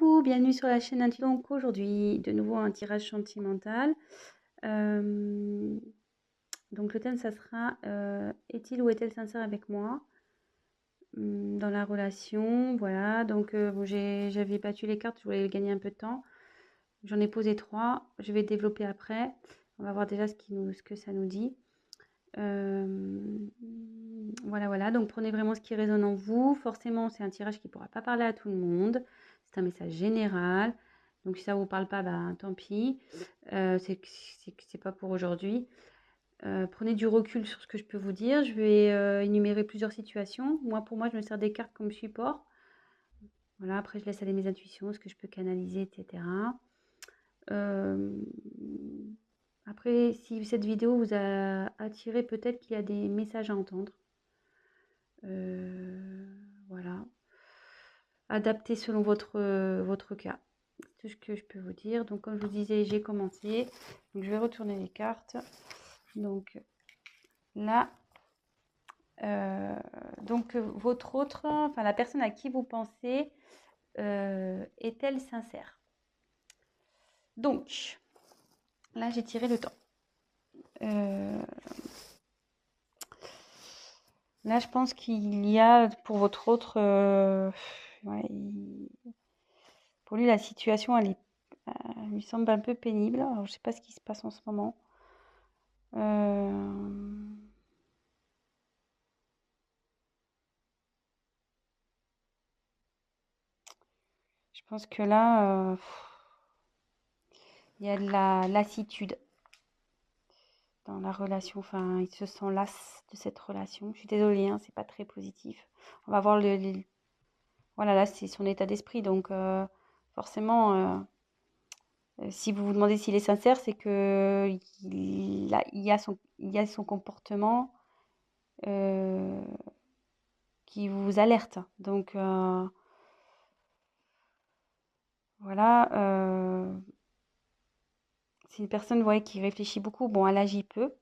Coucou, bienvenue sur la chaîne Intuition. Aujourd'hui, de nouveau un tirage sentimental. Donc le thème, ça sera est-il ou est-elle sincère avec moi dans la relation? Voilà, donc bon, j'avais battu les cartes, je voulais gagner un peu de temps. J'en ai posé 3, je vais développer après. On va voir déjà ce que ça nous dit. Voilà, donc prenez vraiment ce qui résonne en vous. Forcément, c'est un tirage qui ne pourra pas parler à tout le monde. C'est un message général. Donc si ça ne vous parle pas, bah, tant pis. C'est pas pour aujourd'hui. Prenez du recul sur ce que je peux vous dire. Je vais énumérer plusieurs situations. Pour moi, je me sers des cartes comme support. Voilà, après, je laisse aller mes intuitions, ce que je peux canaliser, etc. Après, si cette vidéo vous a attiré, peut-être qu'il y a des messages à entendre. Voilà. Adapté selon votre cas. C'est tout ce que je peux vous dire. Donc, comme je vous disais, j'ai commencé. Donc, je vais retourner les cartes. Donc, là, votre autre, enfin, la personne à qui vous pensez, est-elle sincère? Donc, là, j'ai tiré le temps. Là, je pense qu'il y a pour votre autre, ouais, pour lui, la situation, elle lui semble un peu pénible. Alors, je sais pas ce qui se passe en ce moment. Je pense que là, il y a de la lassitude dans la relation. Enfin, il se sent las de cette relation. Je suis désolée, hein, c'est pas très positif. On va voir voilà, là, c'est son état d'esprit. Donc, forcément, si vous vous demandez s'il est sincère, c'est que il y a son comportement qui vous alerte. Donc, voilà. C'est une personne, ouais, qui réfléchit beaucoup. Bon, elle agit peu.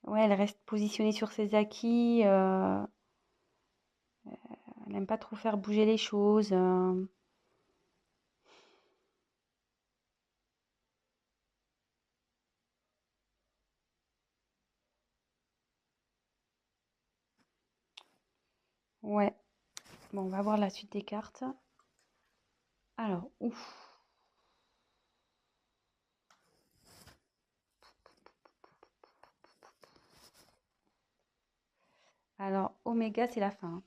Ouais, elle reste positionnée sur ses acquis. Elle n'aime pas trop faire bouger les choses. Ouais. Bon, on va voir la suite des cartes. Alors, ouf. Alors, Oméga, c'est la fin.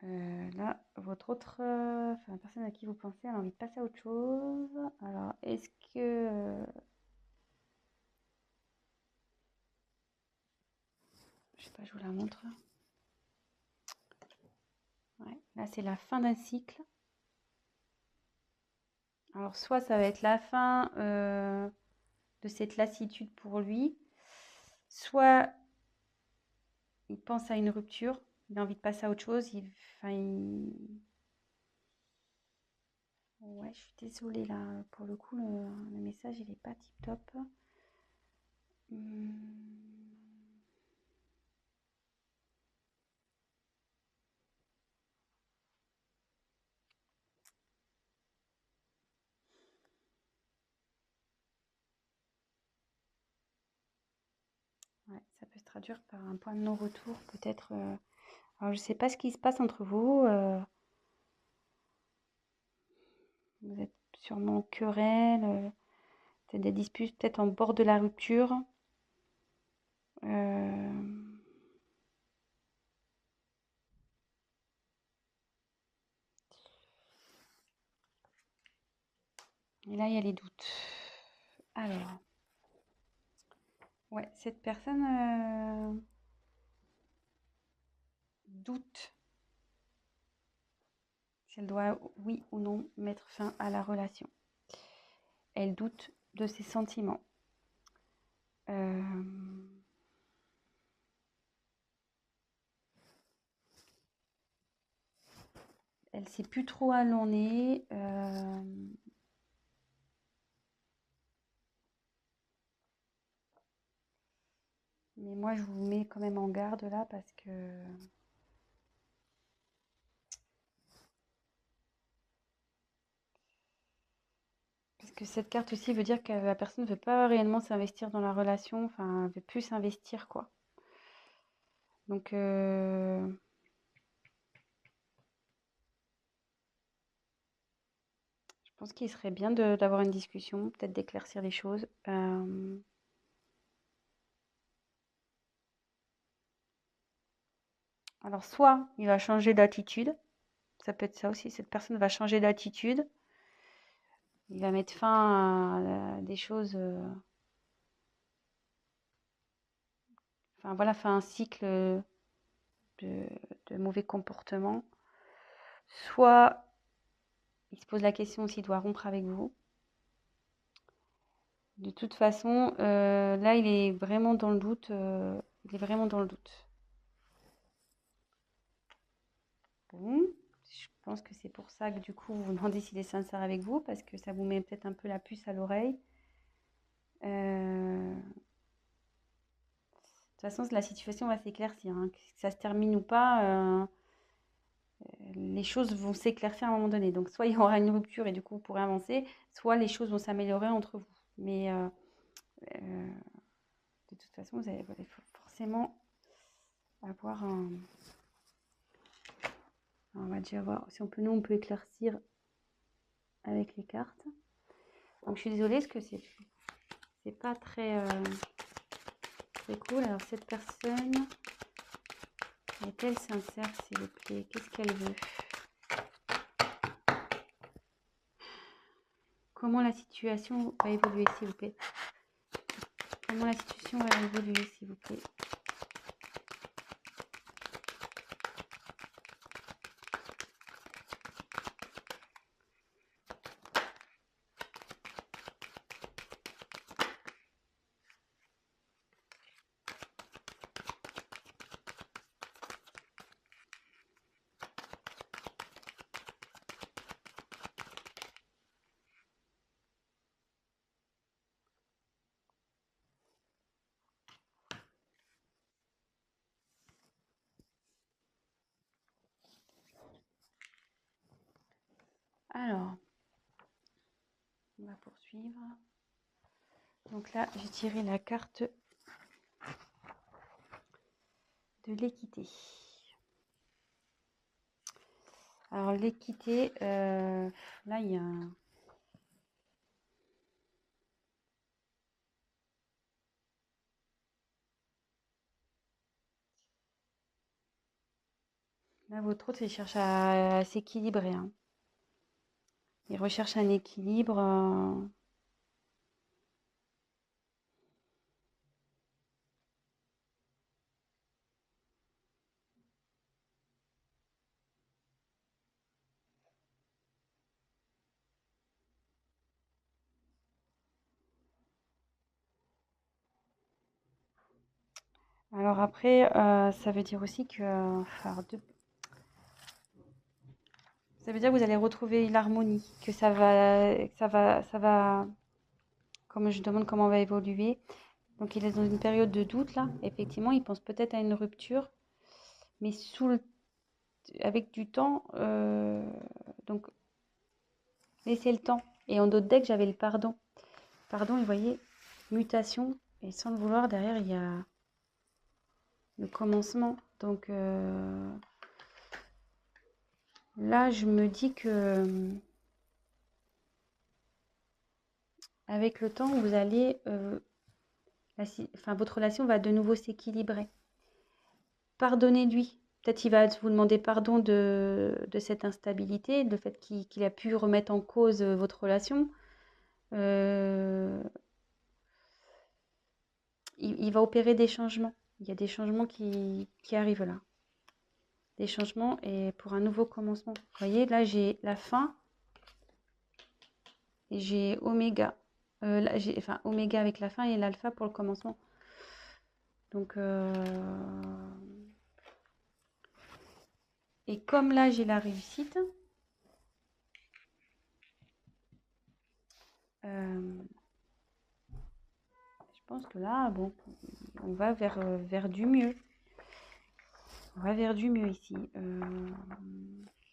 Là, votre autre, enfin, la personne à qui vous pensez, elle a envie de passer à autre chose. Alors, est-ce que... je sais pas, je vous la montre. Ouais, là, c'est la fin d'un cycle. Alors, soit ça va être la fin de cette lassitude pour lui, soit il pense à une rupture, il a envie de passer à autre chose. Ouais, je suis désolée là, pour le coup, le message il est pas tip top. Ouais, ça peut se traduire par un point de non-retour, peut-être. Alors, je sais pas ce qui se passe entre vous. Vous êtes sûrement en querelle, peut-être des disputes, peut-être en bord de la rupture. Et là, il y a les doutes. Alors, ouais, cette personne doute si elle doit, oui ou non, mettre fin à la relation. Elle doute de ses sentiments. Elle sait plus trop où elle en est. Mais moi, je vous mets quand même en garde là parce que cette carte aussi veut dire que la personne ne veut pas réellement s'investir dans la relation, enfin, elle veut plus s'investir, quoi. Donc, je pense qu'il serait bien d'avoir une discussion, peut-être d'éclaircir les choses. Alors, soit il va changer d'attitude, ça peut être ça aussi, cette personne va changer d'attitude, il va mettre fin à des choses, enfin voilà, fin à un cycle de, de mauvais comportement. Soit il se pose la question s'il doit rompre avec vous. De toute façon, là, il est vraiment dans le doute. Il est vraiment dans le doute. Bon, je pense que c'est pour ça que du coup, vous vous demandez s'il est sincère avec vous, parce que ça vous met peut-être un peu la puce à l'oreille. De toute façon, la situation va s'éclaircir, hein. Que ça se termine ou pas, les choses vont s'éclaircir à un moment donné. Donc, soit il y aura une rupture et du coup, vous pourrez avancer, soit les choses vont s'améliorer entre vous. Mais euh, de toute façon, vous allez forcément avoir un... Alors, on va déjà voir si on peut éclaircir avec les cartes. Donc, je suis désolée parce que c'est pas très cool. Alors, cette personne est-elle sincère, s'il vous plaît? Qu'est-ce qu'elle veut? Comment la situation va évoluer, s'il vous plaît? Comment la situation va évoluer, s'il vous plaît? Alors, on va poursuivre. Donc là, j'ai tiré la carte de l'équité. Alors, l'équité, là, il y a un... Là, votre autre, il cherche à s'équilibrer, hein. Il recherche un équilibre. Alors après, ça veut dire aussi que... ça veut dire que vous allez retrouver l'harmonie, que ça va... Comme je demande comment on va évoluer. Donc il est dans une période de doute là. Effectivement, il pense peut-être à une rupture, mais avec du temps. Donc laissez le temps. Et en d'autres decks, j'avais le pardon. Pardon, et vous voyez, mutation. Et sans le vouloir, derrière, il y a le commencement. Donc là, je me dis que avec le temps, vous allez, votre relation va de nouveau s'équilibrer. Pardonnez-lui. Peut-être qu'il va vous demander pardon de cette instabilité, le fait qu'il a pu remettre en cause votre relation. Il va opérer des changements. Il y a des changements qui arrivent là. Des changements et pour un nouveau commencement. Vous voyez, là, j'ai la fin et j'ai oméga. Là, oméga avec la fin et l'alpha pour le commencement. Donc, et comme là, j'ai la réussite, je pense que là, bon, on va vers du mieux. On va vers du mieux ici.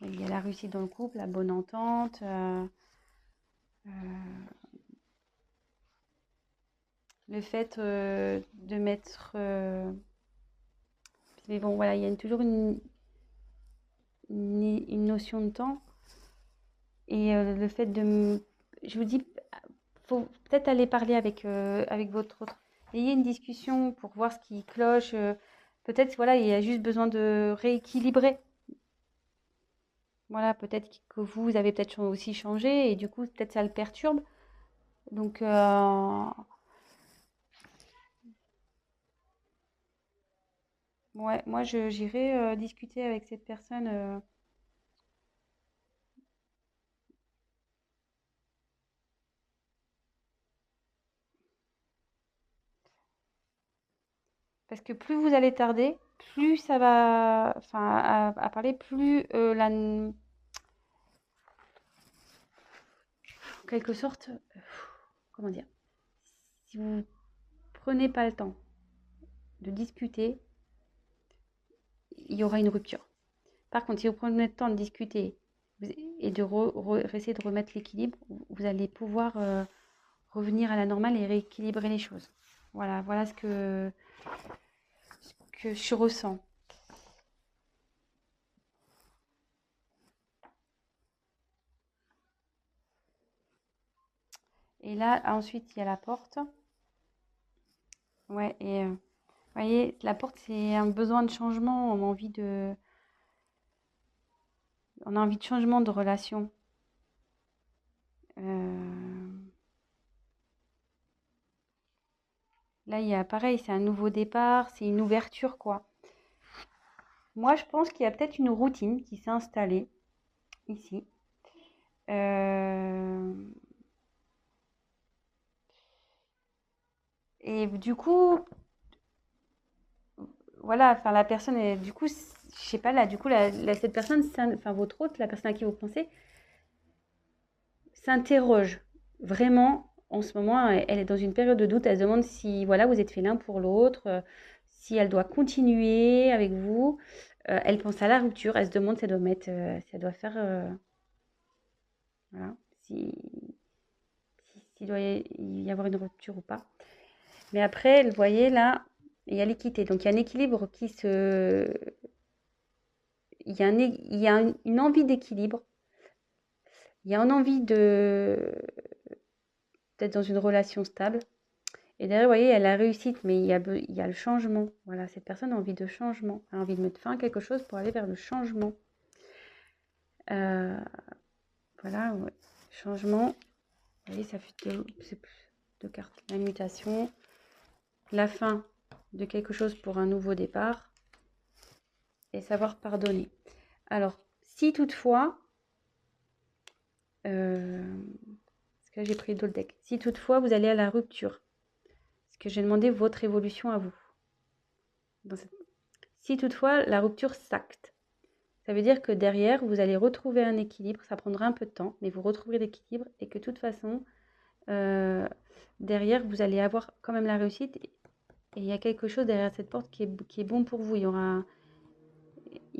Il y a la réussite dans le couple, la bonne entente. Le fait de mettre... mais bon, voilà, il y a toujours une notion de temps. Et le fait de... Je vous dis, faut peut-être aller parler avec votre autre. Ayez une discussion pour voir ce qui cloche. Peut-être, voilà, il y a juste besoin de rééquilibrer. Voilà, peut-être que vous avez peut-être aussi changé et du coup, peut-être ça le perturbe. Donc, ouais, moi, j'irai discuter avec cette personne. Parce que plus vous allez tarder, plus ça va, enfin, à parler, plus en quelque sorte, comment dire, si vous prenez pas le temps de discuter, il y aura une rupture. Par contre, si vous prenez le temps de discuter et de essayer de remettre l'équilibre, vous allez pouvoir revenir à la normale et rééquilibrer les choses. Voilà ce que je ressens. Et là, ensuite, il y a la porte. Ouais, et vous voyez, la porte, c'est un besoin de changement. On a envie de changement de relation. Là, il y a pareil, c'est un nouveau départ, c'est une ouverture, quoi. Moi, je pense qu'il y a peut-être une routine qui s'est installée ici. Euh, Et du coup, voilà, enfin la personne est, du coup, je sais pas là, du coup, cette personne, enfin votre hôte, la personne à qui vous pensez, s'interroge vraiment en ce moment. Elle est dans une période de doute. Elle se demande si, voilà, vous êtes fait l'un pour l'autre, si elle doit continuer avec vous. Elle pense à la rupture. Elle se demande si elle doit mettre, si elle doit faire, voilà, s'il doit y avoir une rupture ou pas. Mais après, vous voyez là, il y a l'équité. Donc il y a un équilibre qui se... Il y a une envie d'équilibre. Il y a une envie d'être dans une relation stable. Et derrière, vous voyez, il y a la réussite, mais il y a le changement. Voilà, cette personne a envie de changement. Elle a envie de mettre fin à quelque chose pour aller vers le changement. Voilà, ouais. Changement. Vous voyez, ça fait deux cartes. La mutation. La fin de quelque chose pour un nouveau départ. Et savoir pardonner. Alors, si toutefois, parce que là j'ai pris d'autres decks, si toutefois vous allez à la rupture, parce que j'ai demandé votre évolution à vous. Si toutefois la rupture s'acte, ça veut dire que derrière vous allez retrouver un équilibre, ça prendra un peu de temps, mais vous retrouverez l'équilibre et que de toute façon, derrière vous allez avoir quand même la réussite et il y a quelque chose derrière cette porte qui est bon pour vous. Il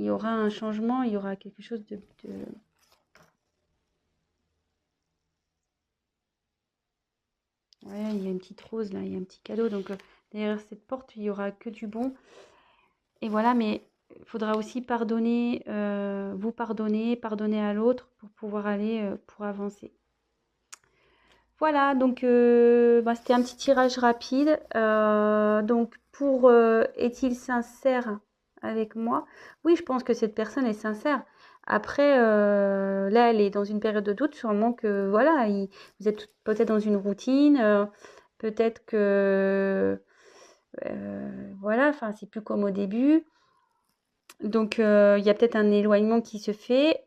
y aura un changement, il y aura quelque chose de... Ouais, il y a une petite rose là, il y a un petit cadeau. Donc derrière cette porte, il y aura que du bon. Et voilà, mais il faudra aussi pardonner, vous pardonner à l'autre pour pouvoir aller, pour avancer. Voilà, donc c'était un petit tirage rapide. Donc pour est-il sincère avec moi? Oui, je pense que cette personne est sincère. Après, là, elle est dans une période de doute, sûrement que voilà, vous êtes peut-être dans une routine, peut-être que voilà, enfin, c'est plus comme au début. Donc, il y a peut-être un éloignement qui se fait.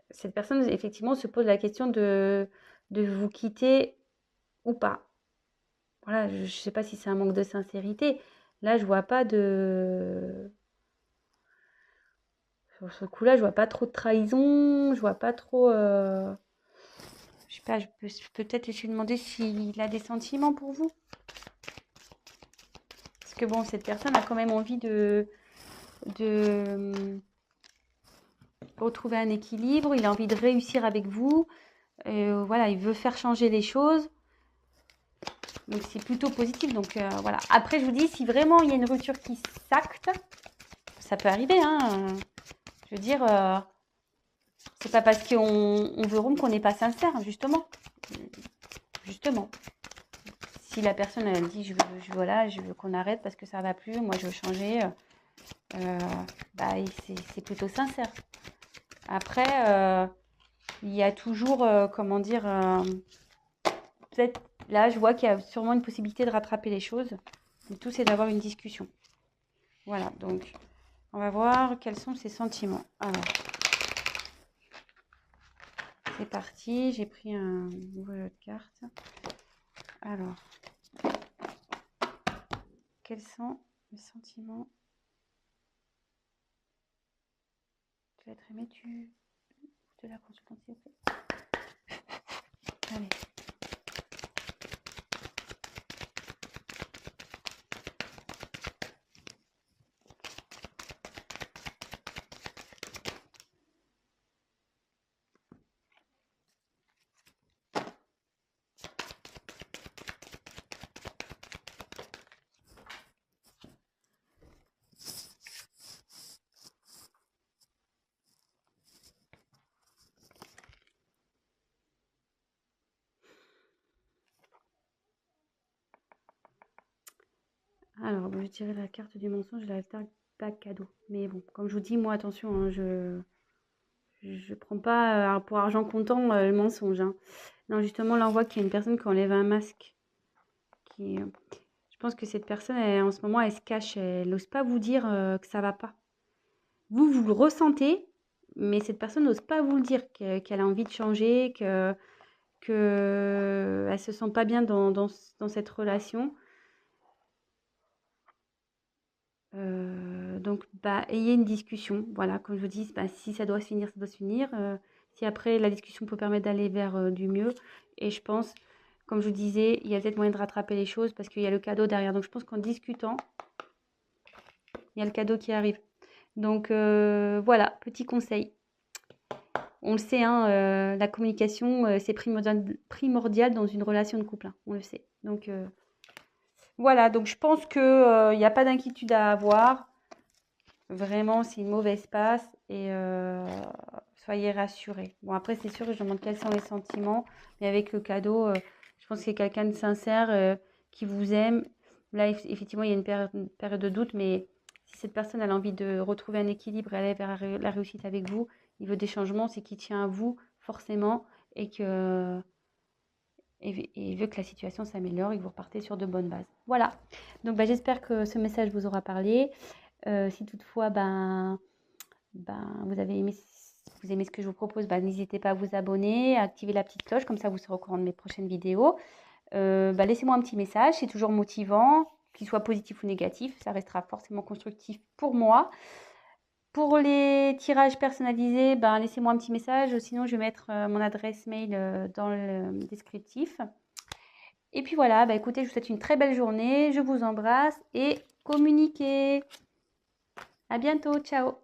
Cette personne, effectivement, se pose la question de vous quitter ou pas. Voilà, je ne sais pas si c'est un manque de sincérité. Là, je vois pas de... Sur ce coup-là, je vois pas trop de trahison, je vois pas trop... Je sais pas, je peux peut-être lui demander s'il a des sentiments pour vous. Parce que bon, cette personne a quand même envie de retrouver un équilibre, il a envie de réussir avec vous. Voilà, il veut faire changer les choses. Donc c'est plutôt positif. Donc voilà. Après, je vous dis, si vraiment il y a une rupture qui s'acte, ça peut arriver. Hein. Je veux dire, c'est pas parce qu'on veut rompre qu'on n'est pas sincère, justement. Justement. Si la personne elle dit je veux qu'on arrête parce que ça va plus, moi je veux changer, bah, c'est plutôt sincère. Après, il y a toujours, comment dire, peut-être là je vois qu'il y a sûrement une possibilité de rattraper les choses. Le tout c'est d'avoir une discussion. Voilà, donc on va voir quels sont ses sentiments. Alors, c'est parti, j'ai pris un nouveau jeu de cartes. Alors, quels sont les sentiments? Tu vas être aimé, de la consultante, s'il vous plaît. Allez. Alors, je tirais la carte du mensonge et la carte pas cadeau. Mais bon, comme je vous dis, moi, attention, hein, je prends pas pour argent comptant le mensonge. Hein. Non, justement, là, on voit qu'il y a une personne qui enlève un masque. Je pense que cette personne, en ce moment, elle se cache. Elle n'ose pas vous dire que ça va pas. Vous le ressentez, mais cette personne n'ose pas vous le dire, qu'elle a envie de changer, qu'elle ne se sent pas bien dans cette relation. Donc, bah, ayez une discussion. Voilà, comme je vous dis, bah, si ça doit se finir, ça doit se finir. Si après, la discussion peut permettre d'aller vers du mieux. Et je pense, comme je vous disais, il y a peut-être moyen de rattraper les choses parce qu'il y a le cadeau derrière. Donc, je pense qu'en discutant, il y a le cadeau qui arrive. Donc, voilà, petit conseil. On le sait, hein, la communication, c'est primordial dans une relation de couple. Hein, on le sait. Donc, voilà, donc je pense qu'il n'y a pas d'inquiétude à avoir. Vraiment, c'est une mauvaise passe et soyez rassurés. Bon, après, c'est sûr que je demande quels sont les sentiments, mais avec le cadeau, je pense que c'est quelqu'un de sincère qui vous aime. Là, effectivement, il y a une période de doute, mais si cette personne a envie de retrouver un équilibre et aller vers la réussite avec vous, il veut des changements, c'est qu'il tient à vous forcément et il veut que la situation s'améliore et que vous repartez sur de bonnes bases. Voilà. Donc, bah, j'espère que ce message vous aura parlé. Si toutefois, vous aimez ce que je vous propose, n'hésitez pas à vous abonner, à activer la petite cloche, comme ça vous serez au courant de mes prochaines vidéos. Laissez-moi un petit message, c'est toujours motivant, qu'il soit positif ou négatif, ça restera forcément constructif pour moi. Pour les tirages personnalisés, laissez-moi un petit message, sinon je vais mettre mon adresse mail dans le descriptif. Et puis voilà, écoutez, je vous souhaite une très belle journée, je vous embrasse et communiquez. À bientôt, ciao.